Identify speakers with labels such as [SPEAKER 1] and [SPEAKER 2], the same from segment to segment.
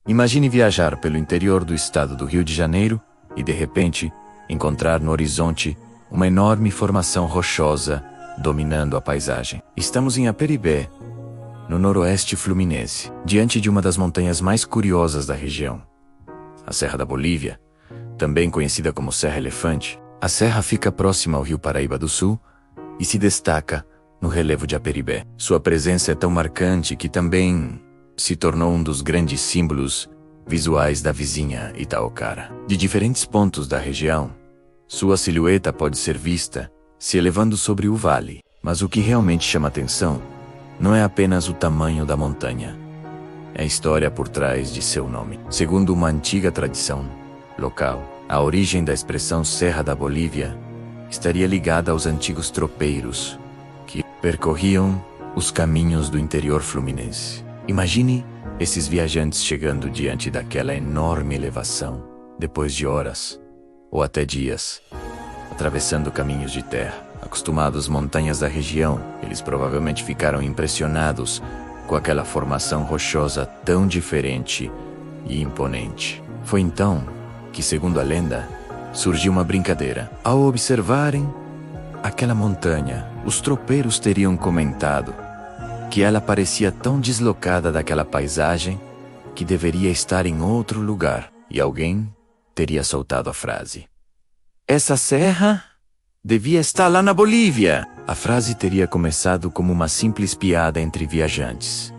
[SPEAKER 1] Imagine viajar pelo interior do estado do Rio de Janeiro e, de repente, encontrar no horizonte uma enorme formação rochosa dominando a paisagem. Estamos em Aperibé, no noroeste fluminense, diante de uma das montanhas mais curiosas da região, a Serra da Bolívia, também conhecida como Serra Elefante. A serra fica próxima ao Rio Paraíba do Sul e se destaca no relevo de Aperibé. Sua presença é tão marcante que também se tornou um dos grandes símbolos visuais da vizinha Itaocara. De diferentes pontos da região, sua silhueta pode ser vista se elevando sobre o vale. Mas o que realmente chama atenção não é apenas o tamanho da montanha, é a história por trás de seu nome. Segundo uma antiga tradição local, a origem da expressão Serra da Bolívia estaria ligada aos antigos tropeiros que percorriam os caminhos do interior fluminense. Imagine esses viajantes chegando diante daquela enorme elevação, depois de horas, ou até dias, atravessando caminhos de terra. Acostumados às montanhas da região, eles provavelmente ficaram impressionados com aquela formação rochosa tão diferente e imponente. Foi então que, segundo a lenda, surgiu uma brincadeira. Ao observarem aquela montanha, os tropeiros teriam comentado que ela parecia tão deslocada daquela paisagem que deveria estar em outro lugar, e alguém teria soltado a frase: "Essa serra devia estar lá na Bolívia." A frase teria começado como uma simples piada entre viajantes,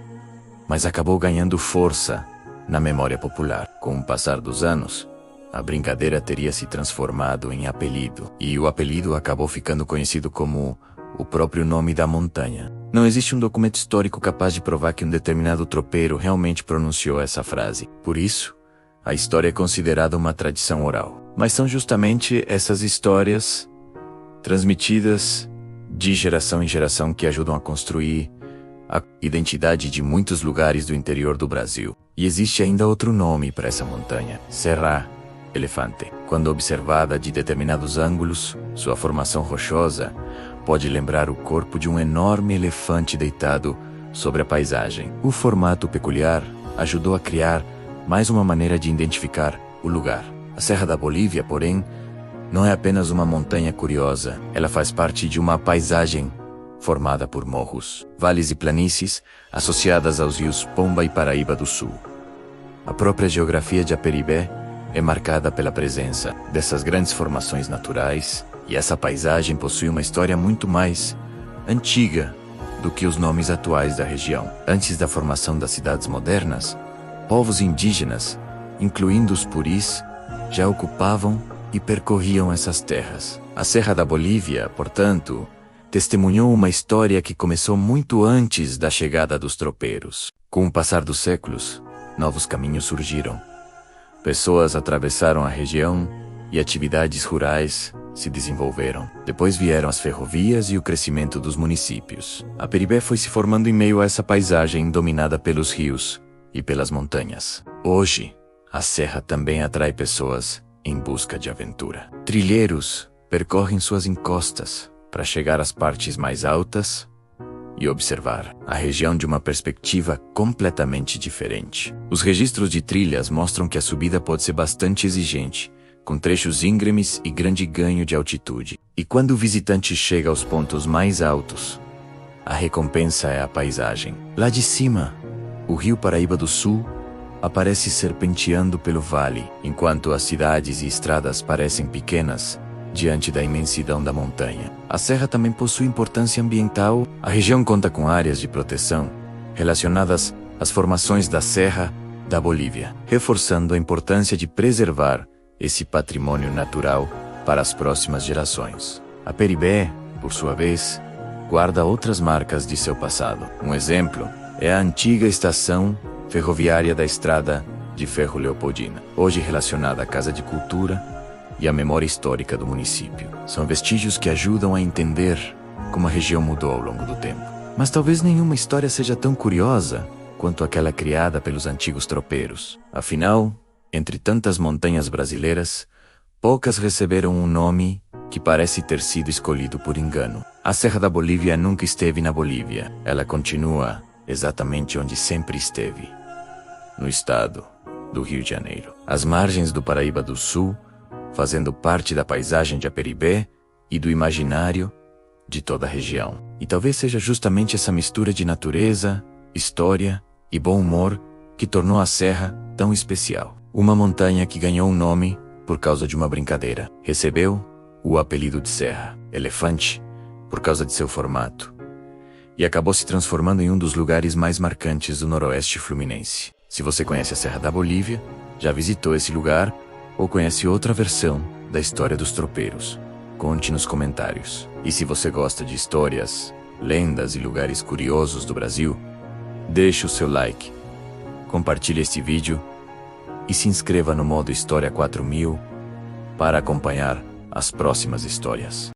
[SPEAKER 1] mas acabou ganhando força na memória popular. Com o passar dos anos, a brincadeira teria se transformado em apelido, e o apelido acabou ficando conhecido como o próprio nome da montanha. Não existe um documento histórico capaz de provar que um determinado tropeiro realmente pronunciou essa frase. Por isso, a história é considerada uma tradição oral. Mas são justamente essas histórias transmitidas de geração em geração que ajudam a construir a identidade de muitos lugares do interior do Brasil. E existe ainda outro nome para essa montanha: Serra Elefante. Quando observada de determinados ângulos, sua formação rochosa pode lembrar o corpo de um enorme elefante deitado sobre a paisagem. O formato peculiar ajudou a criar mais uma maneira de identificar o lugar. A Serra da Bolívia, porém, não é apenas uma montanha curiosa, ela faz parte de uma paisagem formada por morros, vales e planícies associadas aos rios Pomba e Paraíba do Sul. A própria geografia de Aperibé é marcada pela presença dessas grandes formações naturais, e essa paisagem possui uma história muito mais antiga do que os nomes atuais da região. Antes da formação das cidades modernas, povos indígenas, incluindo os puris, já ocupavam e percorriam essas terras. A Serra da Bolívia, portanto, testemunhou uma história que começou muito antes da chegada dos tropeiros. Com o passar dos séculos, novos caminhos surgiram. Pessoas atravessaram a região e atividades rurais se desenvolveram. Depois vieram as ferrovias e o crescimento dos municípios. Aperibé foi se formando em meio a essa paisagem dominada pelos rios e pelas montanhas. Hoje, a serra também atrai pessoas em busca de aventura. Trilheiros percorrem suas encostas para chegar às partes mais altas e observar a região de uma perspectiva completamente diferente. Os registros de trilhas mostram que a subida pode ser bastante exigente, com trechos íngremes e grande ganho de altitude. E quando o visitante chega aos pontos mais altos, a recompensa é a paisagem. Lá de cima, o Rio Paraíba do Sul aparece serpenteando pelo vale, enquanto as cidades e estradas parecem pequenas diante da imensidão da montanha. A serra também possui importância ambiental. A região conta com áreas de proteção relacionadas às formações da Serra da Bolívia, reforçando a importância de preservar esse patrimônio natural para as próximas gerações. Aperibé, por sua vez, guarda outras marcas de seu passado. Um exemplo é a antiga estação ferroviária da Estrada de Ferro Leopoldina, hoje relacionada à Casa de Cultura e à memória histórica do município. São vestígios que ajudam a entender como a região mudou ao longo do tempo. Mas talvez nenhuma história seja tão curiosa quanto aquela criada pelos antigos tropeiros. Afinal, entre tantas montanhas brasileiras, poucas receberam um nome que parece ter sido escolhido por engano. A Serra da Bolívia nunca esteve na Bolívia. Ela continua exatamente onde sempre esteve, no estado do Rio de Janeiro. As margens do Paraíba do Sul, fazendo parte da paisagem de Aperibé e do imaginário de toda a região. E talvez seja justamente essa mistura de natureza, história e bom humor que tornou a Serra tão especial. Uma montanha que ganhou um nome por causa de uma brincadeira. Recebeu o apelido de Serra Elefante por causa de seu formato e acabou se transformando em um dos lugares mais marcantes do noroeste fluminense. Se você conhece a Serra da Bolívia, já visitou esse lugar ou conhece outra versão da história dos tropeiros? Conte nos comentários. E se você gosta de histórias, lendas e lugares curiosos do Brasil, deixe o seu like, compartilhe este vídeo e se inscreva no modo História 4000 para acompanhar as próximas histórias.